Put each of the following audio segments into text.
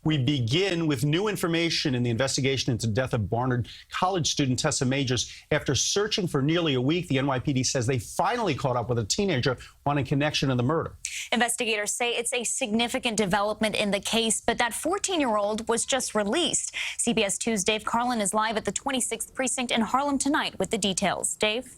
We begin with new information in the investigation into the death of Barnard College student Tessa Majors. After searching for nearly a week, the NYPD says they finally caught up with a teenager wanting connection to the murder. Investigators say it's a significant development in the case, but that 14-year-old was just released. CBS 2's Dave Carlin is live at the 26th Precinct in Harlem tonight with the details. Dave?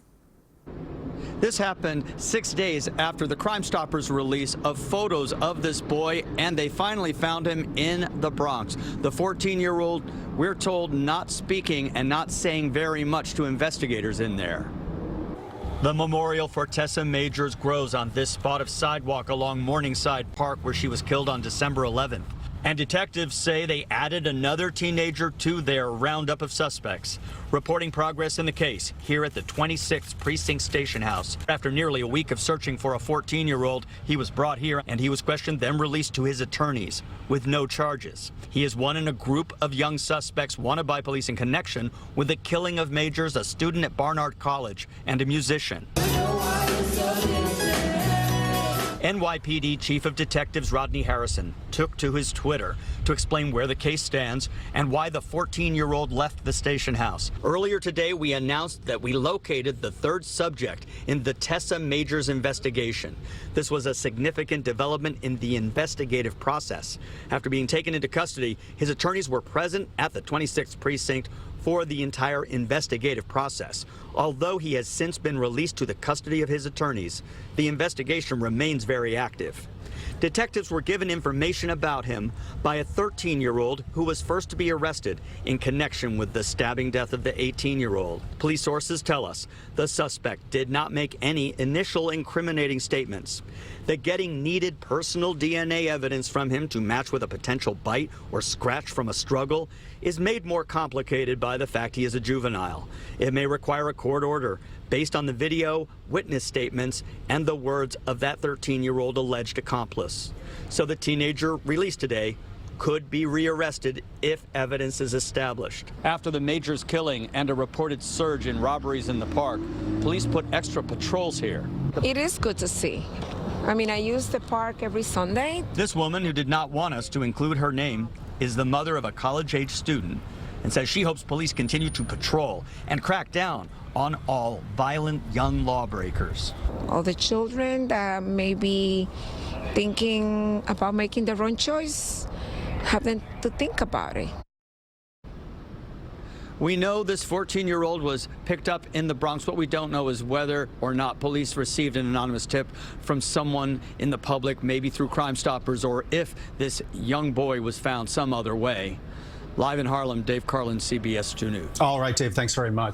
This happened 6 days after the Crime Stoppers release of photos of this boy, and they finally found him in the Bronx. The 14-year-old, we're told, not speaking and not saying very much to investigators in there. The memorial for Tessa Majors grows on this spot of sidewalk along Morningside Park where she was killed on December 11th. And detectives say they added another teenager to their roundup of suspects. Reporting progress in the case here at the 26th Precinct Station House. After nearly a week of searching for a 14-year-old, he was brought here and he was questioned, then released to his attorneys with no charges. He is one in a group of young suspects wanted by police in connection with the killing of Majors, a student at Barnard College and a musician. NYPD Chief of Detectives Rodney Harrison took to his Twitter to explain where the case stands and why the 14-year-old left the station house. Earlier today, we announced that we located the third subject in the Tessa Majors investigation. This was a significant development in the investigative process. After being taken into custody, his attorneys were present at the 26th Precinct for the entire investigative process. Although he has since been released to the custody of his attorneys, the investigation remains very active. Detectives were given information about him by a 13-year-old who was first to be arrested in connection with the stabbing death of the 18-year-old. Police sources tell us the suspect did not make any initial incriminating statements. That getting needed personal DNA evidence from him to match with a potential bite or scratch from a struggle is made more complicated by the fact he is a juvenile. It may require a court order based on the video, witness statements, and the words of that 13-year-old alleged accomplice. So the teenager released today could be rearrested if evidence is established. After the Majors killing and a reported surge in robberies in the park, police put extra patrols here. It is good to see. I mean, I use the park every Sunday. This woman, who did not want us to include her name, is the mother of a college-age student and says she hopes police continue to patrol and crack down on all violent young lawbreakers. All the children that may be thinking about making the wrong choice, have them to think about it. We know this 14-year-old was picked up in the Bronx. What we don't know is whether or not police received an anonymous tip from someone in the public, maybe through Crime Stoppers, or if this young boy was found some other way. Live in Harlem, Dave Carlin, CBS 2 News. All right, Dave, thanks very much.